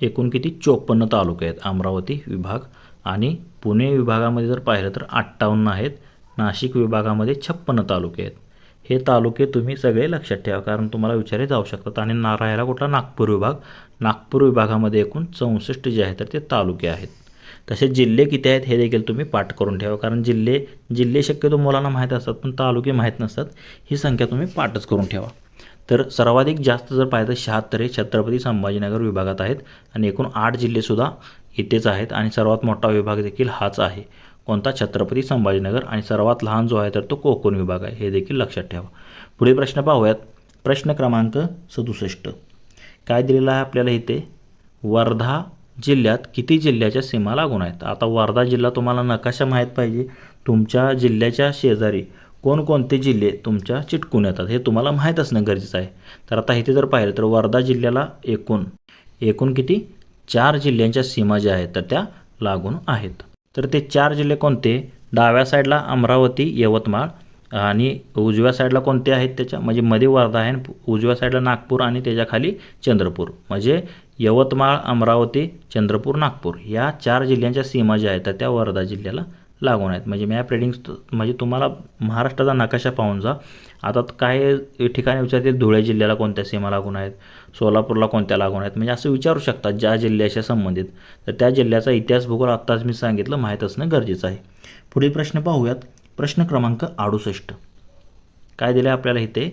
एकूण किती 54 तालुके आहेत अमरावती विभाग. आणि पुणे विभागामध्ये जर पाहिलं तर 58 आहेत. नाशिक विभागामध्ये 56 तालुके आहेत. हे तालुके तुम्ही सगळे लक्षात ठेवा, कारण तुम्हाला विचारले जाऊ शकतात. आणि राहिला कुठला, नागपूर विभागामध्ये एकूण 64 जे आहे तर ते तालुके आहेत. तसेच जिल्हे किती आहेत हे देखील तुम्ही पाठ करून ठेवा, कारण जिल्हे शक्यतो मुलांना माहीत असतात पण तालुके माहीत नसतात. ही संख्या तुम्ही पाठच करून ठेवा. तर सर्वाधिक जास्त जर पाहिलं 76 हे छत्रपती संभाजीनगर विभागात आहेत. आणि एकूण 8 जिल्हेसुद्धा इथेच आहेत. आणि सर्वात मोठा विभाग देखील हाच आहे, कोणता, छत्रपती संभाजीनगर. आणि सर्वात लहान जो आहे तर तो कोकण विभाग आहे, हे देखील लक्षात ठेवा. पुढील प्रश्न पाहूयात. प्रश्न क्रमांक 67. काय दिलेलं आहे आपल्याला इथे, वर्धा जिल्ह्यात किती जिल्ह्याच्या सीमा लागून आहेत. आता वर्धा जिल्हा तुम्हाला नकाशा माहीत पाहिजे. तुमच्या जिल्ह्याच्या शेजारी कोणकोणते जिल्हे तुमच्या चिटकून येतात हे तुम्हाला माहीत असणं गरजेचं आहे. तर आता इथे जर पाहिलं तर वर्धा जिल्ह्याला एकूण किती 4 जिल्ह्यांच्या सीमा ज्या आहेत तर त्या लागून आहेत. तर ते 4 जिल्हे कोणते, डाव्या साईडला अमरावती यवतमाळ, आणि उजव्या साईडला कोणते आहेत त्याच्या, म्हणजे मध्ये वर्धा आहे, उजव्या साईडला नागपूर आणि त्याच्याखाली चंद्रपूर. म्हणजे यवतमाळ, अमरावती, चंद्रपूर, नागपूर या 4 जिल्ह्यांच्या सीमा ज्या आहेत तर त्या वर्धा जिल्ह्याला लागून आहेत. म्हणजे मॅप रिडिंग म्हणजे तुम्हाला महाराष्ट्राचा नकाशा पाहून जा. आता काय ठिकाणी विचारते, धुळे जिल्ह्याला कोणत्या सीमा लागून आहेत, सोलापूरला कोणत्या लागून आहेत, म्हणजे असं विचारू शकतात ज्या जिल्ह्याच्या संबंधित. तर त्या जिल्ह्याचा इतिहास भूगोल आत्ताच मी सांगितलं माहीत असणं गरजेचं आहे. पुढील प्रश्न पाहूयात. प्रश्न क्रमांक 68. काय दिलं आपल्याला इथे,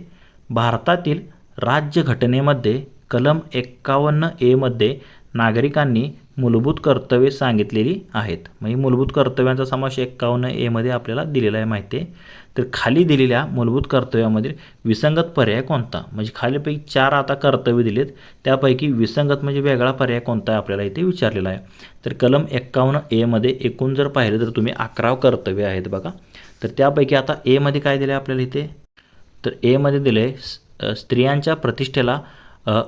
भारतातील राज्यघटनेमध्ये कलम 51A मध्ये नागरिकांनी मूलभूत कर्तव्ये सांगितलेली आहेत. म्हणजे मूलभूत कर्तव्यांचा समावेश 51A मध्ये आपल्याला दिलेला आहे माहिती आहे. तर खाली दिलेल्या मूलभूत कर्तव्यामधील विसंगत पर्याय कोणता, म्हणजे खालीपैकी 4 आता कर्तव्य दिलेत, त्यापैकी विसंगत म्हणजे वेगळा पर्याय कोणता आहे आपल्याला इथे विचारलेला आहे. तर कलम 51A मध्ये एकूण जर पाहिलं तर तुम्ही 11 कर्तव्य आहेत बघा. तर त्यापैकी आता ए मध्ये काय दिलं आहे आपल्याला इथे, तर ए मध्ये दिलं आहे स्त्रियांच्या प्रतिष्ठेला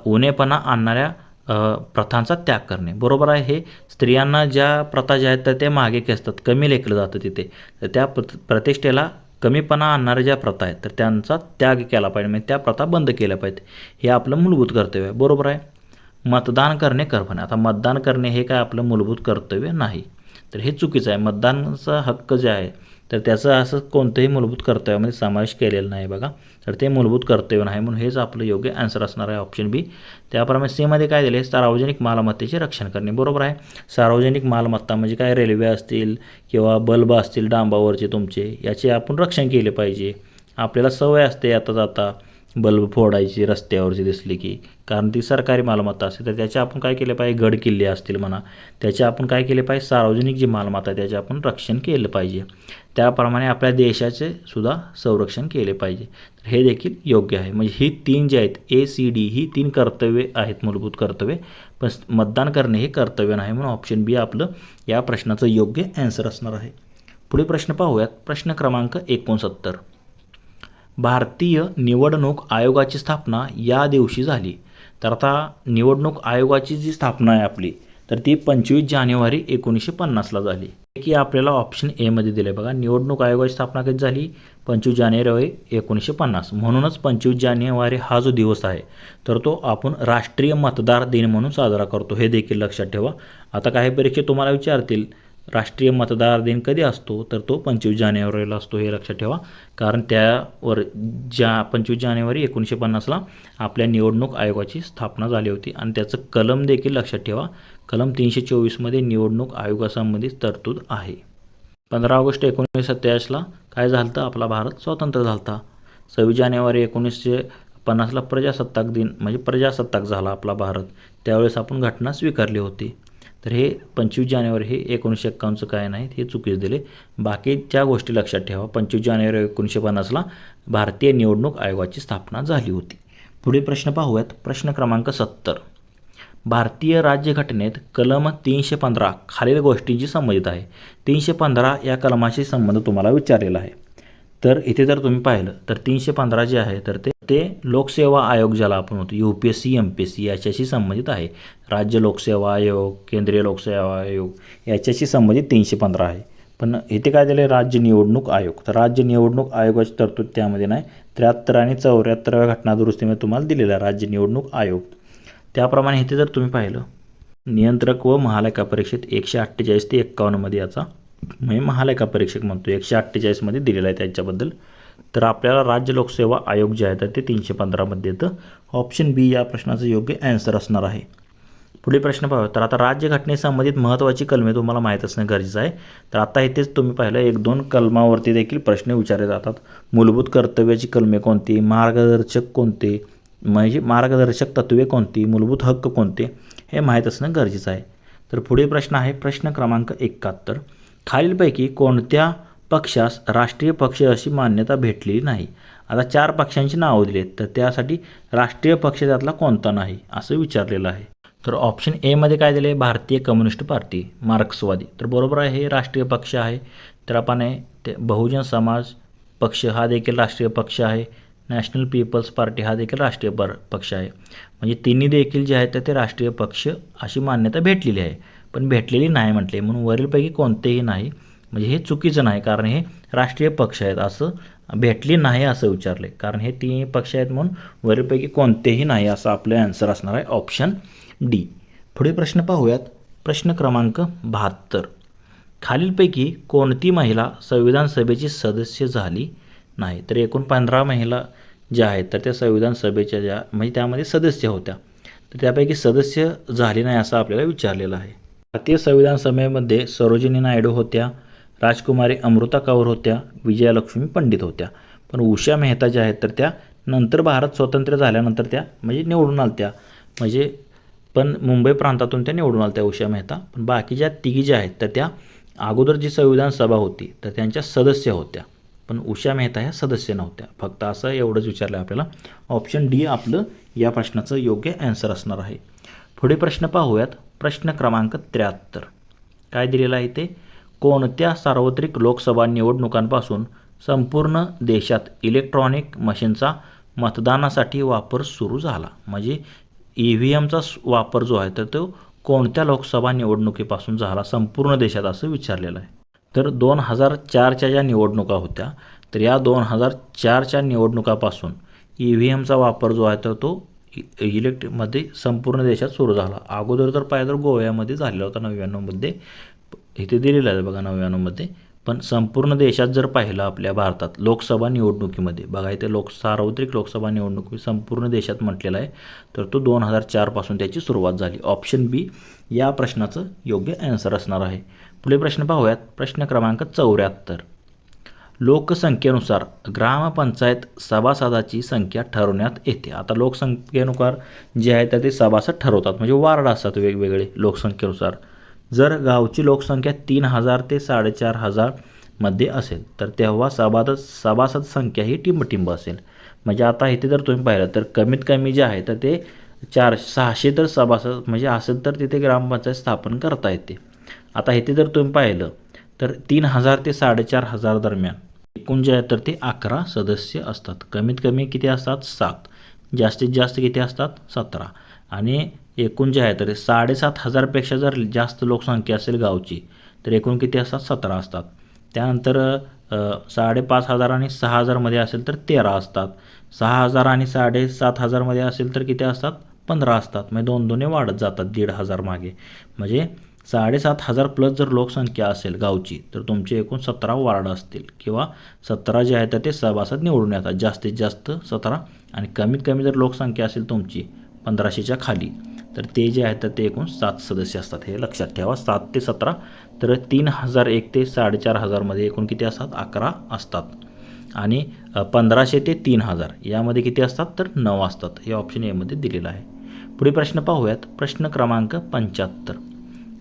उणेपणा आणणाऱ्या प्रथांचा त्याग करणे. बरोबर आहे. हे स्त्रियांना ज्या प्रथा ज्या आहेत तर ते मागे खेचतात, कमी लेखलं जातं तिथे. तर त्या प्रतिष्ठेला कमीपणा आणणाऱ्या ज्या प्रथा आहेत तर त्यांचा त्याग केला पाहिजे, म्हणजे त्या प्रथा बंद केल्या पाहिजेत. हे आपलं मूलभूत कर्तव्य आहे. बरोबर आहे. मतदान करणे कर्तव्य. आता मतदान करणे हे काय आपलं मूलभूत कर्तव्य नाही, तर हे चुकीचं आहे. मतदानाचा हक्क जे आहे तर त्याचं असं कोणत्याही मूलभूत कर्तव्यामध्ये समावेश केलेला नाही बघा, तर ते मूलभूत कर्तव्य नाही, म्हणून हेच आपलं योग्य आन्सर असणार आहे ऑप्शन बी. त्याप्रमाणे सीमध्ये काय दिले, सार्वजनिक मालमत्तेचे रक्षण करणे. बरोबर आहे. सार्वजनिक मालमत्ता म्हणजे काय, रेल्वे असतील किंवा बल्ब असतील डांबावरचे तुमचे, याचे आपण रक्षण केले पाहिजे. आपल्याला सवय असते आता जाता बल्ब फोडायची रस्त्यावरची दिसली की, कारण ती सरकारी मालमत्ता असते, तर त्याचे आपण काय केले पाहिजे, गड किल्ले असतील म्हणा, त्याचे आपण काय केले पाहिजे, सार्वजनिक जी मालमत्ता त्याचे आपण रक्षण केलं पाहिजे. त्याप्रमाणे आपल्या देशाचे सुद्धा संरक्षण केले पाहिजे. तर हे देखील योग्य आहे. म्हणजे ही 3 जे आहेत ACD ही 3 कर्तव्ये आहेत, मूलभूत कर्तव्ये. पण मतदान करणे हे कर्तव्य नाही, म्हणून ऑप्शन बी आपलं या प्रश्नाचं योग्य आन्सर असणार आहे. पुढे प्रश्न पाहूयात. प्रश्न क्रमांक 69. भारतीय निवडणूक आयोगाची स्थापना या दिवशी झाली. तर आता निवडणूक आयोगाची जी स्थापना आहे आपली तर ती 25 जानेवारी 1950ला झाली. की आपल्याला ऑप्शन एमध्ये दिले बघा, निवडणूक आयोगाची स्थापना कधी झाली, 25 जानेवारी 1950. म्हणूनच 25 जानेवारी हा जो दिवस आहे तर तो आपण राष्ट्रीय मतदार दिन म्हणून साजरा करतो, हे देखील लक्षात ठेवा. आता काही परीक्षेत तुम्हाला विचारतील राष्ट्रीय मतदार दिन कधी असतो, तर तो 25 जानेवारीला असतो, हे लक्षात ठेवा. कारण त्यावर 25 जानेवारी 1950ला आपल्या निवडणूक आयोगाची स्थापना झाली होती आणि त्याचं कलम देखील लक्षात ठेवा. कलम 324मध्ये निवडणूक आयोगासंबंधित तरतूद आहे. 15 ऑगस्ट 1947ला काय झालं तर आपला भारत स्वतंत्र झाला. 26 जानेवारी 1950ला प्रजासत्ताक दिन म्हणजे प्रजासत्ताक झाला आपला भारत, त्यावेळेस आपण घटना स्वीकारली होती. तर हे 25 जानेवारी हे 1951चं काय नाही, हे चुकीच दिले. बाकीच्या गोष्टी लक्षात ठेवा. 25 जानेवारी 1950ला भारतीय निवडणूक आयोगाची स्थापना झाली होती. पुढे प्रश्न पाहूयात. प्रश्न क्रमांक 70. भारतीय राज्यघटनेत कलम 315 खालील गोष्टींची संबंधित आहे. 315 या कलमाशी संबंध तुम्हाला विचारलेला आहे. तर इथे जर तुम्ही पाहिलं तर 315 जे आहे तर ते लोकसेवा आयोग ज्याला आपण होतो UPSC MPSC याच्याशी संबंधित आहे. राज्य लोकसेवा आयोग, केंद्रीय लोकसेवा आयोग याच्याशी संबंधित 315 आहे. पण इथे काय दिलं, राज्य निवडणूक आयोग. तर राज्य निवडणूक आयोगाची तरतूद त्यामध्ये नाही. 73 आणि 74व्या घटना दुरुस्तीमध्ये तुम्हाला दिलेला आहे राज्य निवडणूक आयोग. त्याप्रमाणे इथे जर तुम्ही पाहिलं, नियंत्रक व महालेखा परीक्षेत 148 ते 51मध्ये याचा मी महालेखा परीक्षक म्हणतो 148मध्ये दिलेला आहे त्याच्याबद्दल. तर आपल्याला राज्य लोकसेवा आयोग जे आहे तर ते 315मध्ये येतं. ऑप्शन बी या प्रश्नाचं योग्य आन्सर असणार आहे. पुढे प्रश्न पाहूया. तर आता राज्यघटनेसंबंधित महत्त्वाची कलमे तुम्हाला माहीत असणं गरजेचं आहे. तर आता इथेच तुम्ही पाहिलं 1-2 कलमावरती देखील प्रश्न विचारले जातात. मूलभूत कर्तव्याची कलमे कोणती, मार्गदर्शक कोणते, म्हणजे मार्गदर्शक तत्त्वे कोणती, मूलभूत हक्क कोणते, हे माहीत असणं गरजेचं आहे. तर पुढे प्रश्न आहे प्रश्न क्रमांक 71. खालीलपैकी कोणत्या पक्षास राष्ट्रीय पक्ष अशी मान्यता भेटलेली नाही. आता 4 पक्षांची नावं दिली आहेत, तर त्यासाठी राष्ट्रीय पक्ष त्यातला कोणता नाही असं विचारलेलं आहे. तर ऑप्शन एमध्ये काय दिले, भारतीय कम्युनिस्ट पार्टी, मार्क्सवादी. तर बरोबर आहे, हे राष्ट्रीय पक्ष आहे. तर आपण ते बहुजन समाज पक्ष हा देखील राष्ट्रीय पक्ष आहे. नॅशनल पीपल्स पार्टी हा देखील राष्ट्रीय पक्ष आहे. म्हणजे तिन्ही देखील जे आहेत तर ते राष्ट्रीय पक्ष अशी मान्यता भेटलेली आहे, पण भेटलेली नाही म्हटले, म्हणून वरीलपैकी कोणतेही नाही. म्हणजे हे चुकीचं नाही, कारण हे राष्ट्रीय पक्ष आहेत, असं भेटली नाही असं विचारले. कारण हे 3 पक्ष आहेत म्हणून वरीलपैकी कोणतेही नाही असं आपलं आन्सर असणार आहे ऑप्शन डी. पुढे प्रश्न पाहूयात. प्रश्न क्रमांक 72. खालीलपैकी कोणती महिला संविधान सभेची सदस्य झाली नाही. तर एकूण 15 महिला ज्या आहेत तर त्या संविधान सभेच्या ज्या म्हणजे त्यामध्ये सदस्य होत्या, तर त्यापैकी सदस्य झाली नाही असं आपल्याला विचारलेलं आहे. भारतीय संविधान सभेमध्ये सरोजिनी नायडू होत्या, राजकुमारी अमृता कौर होत्या, विजयालक्ष्मी पंडित होत्या. पण उषा मेहता ज्या आहेत तर त्या नंतर भारत स्वतंत्र झाल्यानंतर त्या म्हणजे निवडून आल्या, म्हणजे पण मुंबई प्रांतातून त्या निवडून आल्या उषा मेहता. पण बाकीच्या तिघी ज्या आहेत तर त्या अगोदर जी संविधान सभा होती तर त्यांच्या सदस्य होत्या, पण उषा मेहता ह्या सदस्य नव्हत्या. फक्त असं एवढंच विचारलं आपल्याला. ऑप्शन डी आपलं या प्रश्नाचं योग्य आन्सर असणार आहे. पुढे प्रश्न पाहूयात. प्रश्न क्रमांक 73. काय दिलेलं आहे ते, कोणत्या सार्वत्रिक लोकसभा निवडणुकांपासून संपूर्ण देशात इलेक्ट्रॉनिक मशीनचा मतदानासाठी वापर सुरू झाला. म्हणजे EVMचा वापर जो आहे तर तो कोणत्या लोकसभा निवडणुकीपासून झाला संपूर्ण देशात असं विचारलेलं आहे. तर 2004च्या ज्या निवडणुका होत्या तर या 2004च्या निवडणुकापासून EVMचा वापर जो आहे तर तो इलेक्ट्रिकमध्ये संपूर्ण देशात सुरू झाला. अगोदर तर पाहिलं तर गोव्यामध्ये झालेला होता 99मध्ये, इथे दिलेलं आहे बघा 99मध्ये. पण संपूर्ण देशात जर पाहिलं आपल्या भारतात लोकसभा निवडणुकीमध्ये बघा इथे सार्वत्रिक लोकसभा निवडणुकी संपूर्ण देशात म्हटलेला आहे तर तो 2004पासून त्याची सुरुवात झाली. ऑप्शन बी या प्रश्नाचं योग्य आन्सर असणार आहे. पुढे प्रश्न पाहूयात. प्रश्न क्रमांक 74. लोकसंख्येनुसार ग्रामपंचायत सभासदाची संख्या ठरवण्यात येते. आता लोकसंख्येनुसार जे आहे तर ते सभासद ठरवतात, म्हणजे वार्ड असतात वेगवेगळे लोकसंख्येनुसार. जर गावची लोकसंख्या 3000 ते 4500 मध्ये असेल तर तेव्हा सभासद संख्या ही टिंबटिंब असेल. म्हणजे आता इथे जर तुम्ही पाहिलं तर कमीत कमी जे आहे तर ते 600 तर सभासद म्हणजे असेल तर तिथे ग्रामपंचायत स्थापन करता येते. आता इथे जर तुम्ही पाहिलं तर 3000 ते 4500 दरम्यान एकूण जे आहे तर ते 11 सदस्य असतात. कमीत कमी किती असतात? 7. जास्तीत जास्त किती असतात? 17. आणि एकूण जे आहे तर 7500पेक्षा जर जास्त लोकसंख्या असेल गावची तर एकूण किती असतात? 17 असतात. त्यानंतर 5500 आणि 6000मध्ये असेल तर 13 असतात. 6000 आणि 7500मध्ये असेल तर किती असतात? 15 असतात. म्हणजे दोन दोन्ही वाढत जातात 1500 मागे. म्हणजे 7500 प्लस जर लोकसंख्या असेल गावची तर तुमचे एकूण 17 वार्ड असतील किंवा 17 जे आहे तर ते सभासद निवडून येतात. जास्तीत जास्त 17 आणि कमीत कमी जर लोकसंख्या असेल तुमची 1500च्या खाली तर ते जे आहे तर ते एकूण 7 सदस्य असतात. हे लक्षात ठेवा. 7 ते 17 तर 3001 ते 4500मध्ये एकूण किती असतात? 11 असतात. आणि 1500 ते 3000 यामध्ये किती असतात? तर 9 असतात. हे ऑप्शन एमध्ये दिलेलं आहे. पुढे प्रश्न पाहूयात. प्रश्न क्रमांक 75.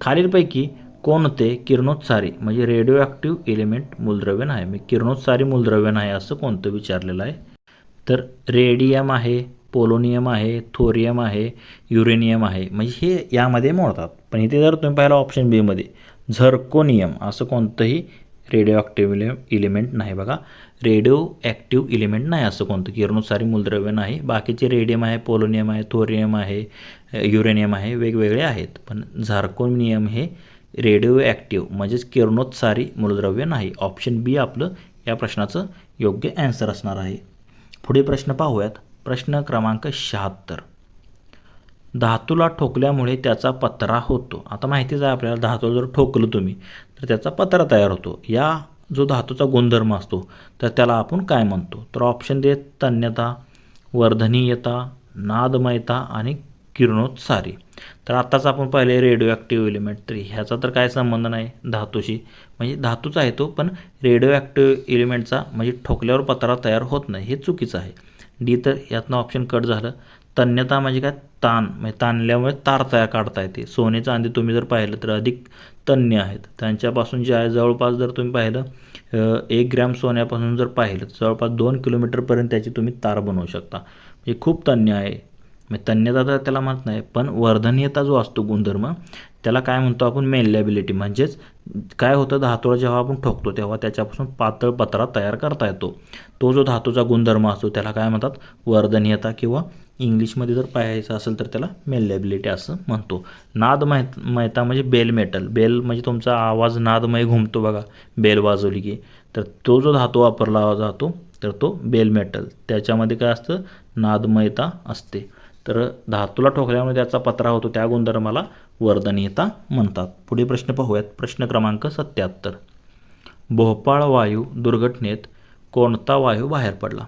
खालीलपैकी कोणते किरणोत्सारी म्हणजे रेडिओ ॲक्टिव्ह एलिमेंट मूलद्रव्य नाही? मी किरणोत्सारी मूलद्रव्य नाही असं कोणतं विचारलेलं आहे? तर रेडियम आहे, पोलोनियम आहे, थोरियम आहे, युरेनियम आहे. म्हणजे हे यामध्ये मोडतात. पण इथे जर तुम्ही पाहिलं ऑप्शन बीमध्ये झर्कोनियम असं कोणतंही रेडिओ ॲक्टिव्ह एलिमेंट नाही. बघा रेडिओ ॲक्टिव्ह एलिमेंट नाही असं कोणतं किरणोत्सारी मूलद्रव्य नाही. बाकीचे रेडियम आहे, पोलोनियम आहे, थोरियम आहे, युरेनियम आहे, वेगवेगळे आहेत. पण झर्कोनियम हे रेडिओ ॲक्टिव्ह म्हणजेच किरणोत्सारी मूलद्रव्य नाही. ऑप्शन बी आपलं या प्रश्नाचं योग्य आन्सर असणार आहे. पुढे प्रश्न पाहूयात. प्रश्न क्रमांक 76. धातूला ठोकल्यामुळे त्याचा पत्रा होतो. आता माहितीच आहे आपल्याला धातू जर ठोकलं तुम्ही तर त्याचा पत्रा तयार होतो. या जो धातूचा गुणधर्म असतो तर त्याला आपण काय म्हणतो? तर ऑप्शन दे तन्यता, वर्धनीयता, नादमयता आणि किरणोत्सारी. तर आत्ताच आपण पाहिले रेडिओ ॲक्टिव्ह एलिमेंट, तर ह्याचा तर काय संबंध नाही धातूशी. म्हणजे धातूचा आहे तो, पण रेडिओ ॲक्टिव्ह एलिमेंटचा म्हणजे ठोकल्यावर पत्रा तयार होत नाही हे चुकीचं आहे. डी तर यातनं ऑप्शन कट झालं. तन्यता म्हणजे काय? ताण, म्हणजे ताणल्यामुळे तार तयार काढता येते. सोने चांदी तुम्ही जर पाहिलं तर अधिक तन्य आहेत. त्यांच्यापासून जे आहे जवळपास जर तुम्ही पाहिलं 1 ग्रॅम सोन्यापासून जर पाहिलं तर जवळपास 2 किलोमीटरपर्यंत त्याची तुम्ही तार बनवू शकता. म्हणजे खूप तन्य आहे. म्हणजे तन्यता तर त्याला म्हणत नाही, पण वर्धनीयता जो असतो गुणधर्म त्याला काय म्हणतो आपण? मेल्लेबिलिटी. म्हणजेच काय होतं धातूला जेव्हा आपण ठोकतो तेव्हा त्याच्यापासून पातळ पत्रा तयार करता येतो. तो जो धातूचा गुणधर्म असतो त्याला काय म्हणतात? वर्धनीयता किंवा इंग्लिशमध्ये जर पाहायचं असेल तर त्याला मेल्लेबिलिटी असं म्हणतो. नादमयता म्हणजे बेल मेटल. बेल म्हणजे तुमचा आवाज नादमय घुमतो बघा बेल वाजवली की, तर तो जो धातू वापरला जातो तर तो बेल मेटल. त्याच्यामध्ये काय असतं? नादमयता असते. तर धातूला ठोकल्यामुळे त्याचा पत्रा होतो त्या गुणधर्माला वर्धनीयता म्हणतात. पुढे प्रश्न पाहूयात. प्रश्न क्रमांक 77. भोपाळ वायू दुर्घटनेत कोणता वायू बाहेर पडला?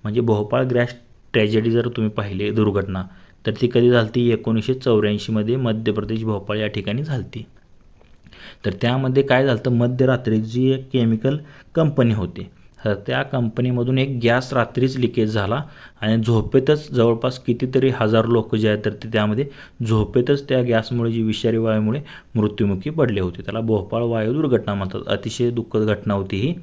म्हणजे भोपाळ गॅस ट्रॅजेडी जर तुम्ही पाहिली दुर्घटना तर ती कधी झाली ती? 1984मध्ये मध्य प्रदेश भोपाळ या ठिकाणी झाली. तर त्यामध्ये काय झालं तर मध्यरात्री जी एक केमिकल कंपनी होती तर त्या कंपनीमधून एक गॅस रात्रीच लिकेज झाला आणि झोपेतच जवळपास कितीतरी हजार लोक जे आहेत तर ते त्यामध्ये झोपेतच त्या गॅसमुळे जी विषारी वायूमुळे मृत्युमुखी पडले होते. त्याला भोपाळ वायू दुर्घटना म्हणतात. अतिशय दुःखद घटना होती ही.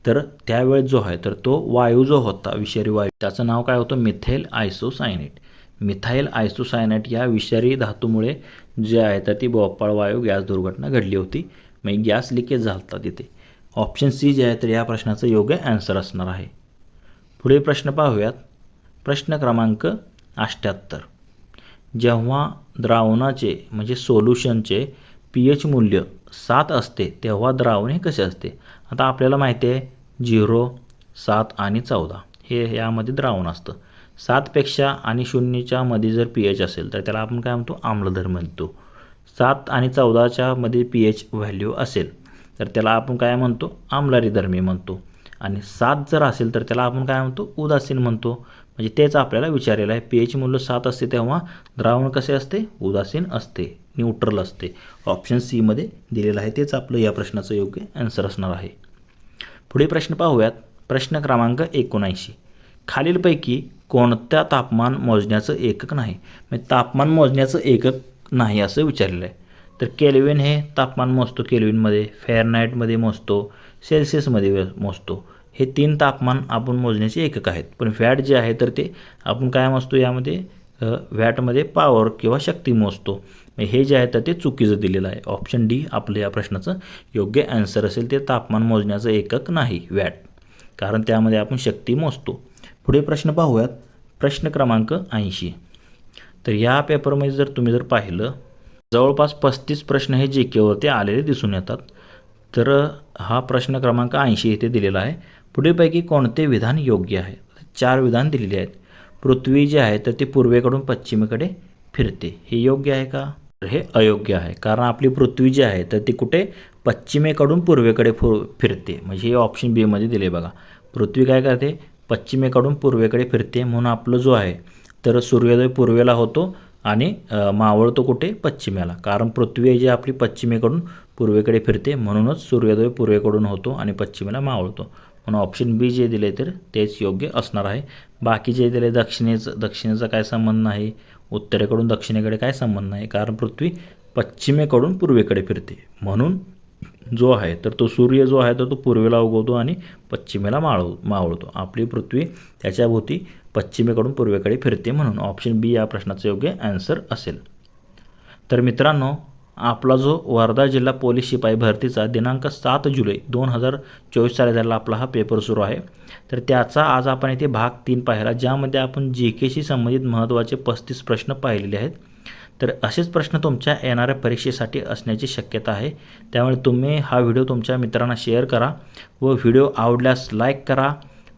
तर त्यावेळेस जो आहे तर तो वायू जो होता विषारी वायू त्याचं नाव काय होतं? Methyl isocyanate. मिथाइल आयसोसायनेट या विषारी धातूमुळे जे आहे तर ती भोपाळ वायू गॅस दुर्घटना घडली होती. म्हणजे गॅस लिकेज झाला होता तिथे. ऑप्शन सी जे आहे तर या प्रश्नाचं योग्य आन्सर असणार आहे. पुढे प्रश्न पाहूयात. प्रश्न क्रमांक 78. जेव्हा द्रावणाचे म्हणजे सोल्युशनचे pH मूल्य 7 असते तेव्हा द्रावण हे कसे असते. आता आपल्याला माहिती आहे 0, 7 आणि 14 हे यामध्ये द्रावण असतं. 7पेक्षा आणि 0च्या मध्ये जर pH असेल तर त्याला आपण काय म्हणतो आम्लधर्म म्हणतो. 7 आणि 14च्या मध्ये pH व्हॅल्यू असेल तर त्याला आपण काय म्हणतो आम्लधर्मी म्हणतो. आणि 7 जर असेल तर त्याला आपण काय म्हणतो उदासीन म्हणतो. म्हणजे तेच आपल्याला विचारलेलं आहे. pH मूल्य 7 असते तेव्हा द्रावण कसे असते उदासीन असते, न्यूट्रल असते. ऑप्शन सी मध्ये दिलेलं आहे. तेच आपलं या प्रश्नाचं योग्य आन्सर असणार आहे. पुढे प्रश्न पाहूयात. प्रश्न क्रमांक 79. खालीलपैकी कोणत्या तापमान मोजण्याचं एकक नाही. म्हणजे तापमान मोजण्याचं एकक नाही असं विचारलेलं आहे. तर केल्विन हे तापमान मोजतो, केल्विनमध्ये, फॅरनहाइटमध्ये मोजतो, सेल्सिअसमध्ये मोजतो. हे 3 तापमान आपण मोजण्याचे एकक आहेत. पण वॅट जे आहे तर ते आपण काय मोजतो यामध्ये वॅटमध्ये पॉवर किंवा शक्ती मोजतो. हे जे आहे तर ते चुकीचं दिलेलं आहे. ऑप्शन डी आपलं या प्रश्नाचं योग्य आन्सर असेल. ते तापमान मोजण्याचं एकक नाही वॅट, कारण त्यामध्ये आपण शक्ती मोजतो. पुढे प्रश्न पाहूयात. प्रश्न क्रमांक 80. तर या पेपरमध्ये जर तुम्ही पाहिलं जवळपास 35 प्रश्न हे जे केवरती आलेले दिसून येतात. तर हा प्रश्न क्रमांक 80 इथे दिलेला आहे. पुढीलपैकी कोणते विधान योग्य आहे. 4 विधान दिलेली आहेत. पृथ्वी जे आहे तर ती पूर्वेकडून पश्चिमेकडे फिरते, हे योग्य आहे का. तर हे अयोग्य आहे, कारण आपली पृथ्वी जी आहे तर ती कुठे पश्चिमेकडून पूर्वेकडे फिरते. म्हणजे हे ऑप्शन बी मध्ये दिले बघा. पृथ्वी काय करते पश्चिमेकडून पूर्वेकडे फिरते. म्हणून आपलं जो आहे तर सूर्योदय पूर्वेला होतो आणि मावळतो कुठे पश्चिमेला. कारण पृथ्वी जी आपली पश्चिमेकडून पूर्वेकडे फिरते म्हणूनच सूर्योदय पूर्वेकडून होतो आणि पश्चिमेला मावळतो. म्हणून ऑप्शन बी जे दिले तर तेच योग्य असणार आहे. बाकी जे दिले दक्षिणेचा काय संबंध नाही, उत्तरेकडून दक्षिणेकडे काय संबंध नाही, कारण पृथ्वी पश्चिमेकडून पूर्वेकडे फिरते. म्हणून जो आहे तर तो सूर्य जो आहे तर तो पूर्वेला उगवतो आणि पश्चिमेला मावळतो. आपली पृथ्वी त्याच्याभोवती पश्चिमेकडून पूर्वेकडे फिरते. म्हणून ऑप्शन बी या प्रश्नाचं योग्य आन्सर असेल. तर मित्रांनो, आपला जो वर्धा जिल्हा पोलीस शिपाई भरतीचा दिनांक 7 जुलै 2024 साली झालेला आपला हा पेपर सुरू आहे. तर त्याचा आज आपण इथे भाग 3 पाहिला, ज्यामध्ये आपण GKशी संबंधित महत्त्वाचे 35 प्रश्न पाहिलेले आहेत. तर असेच प्रश्न तुमच्या येणाऱ्या परीक्षेसाठी असण्याची शक्यता आहे. त्यामुळे तुम्ही हा व्हिडिओ तुमच्या मित्रांना शेअर करा व व्हिडिओ आवडल्यास लाईक करा.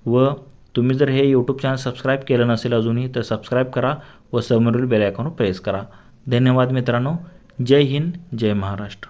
व तुम्ही जर हे यूट्यूब चॅनल सबस्क्राईब केलं नसेल अजूनही तर सबस्क्राईब करा व समोरील बेल आयकॉन प्रेस करा. धन्यवाद मित्रांनो. जय हिंद, जय महाराष्ट्र.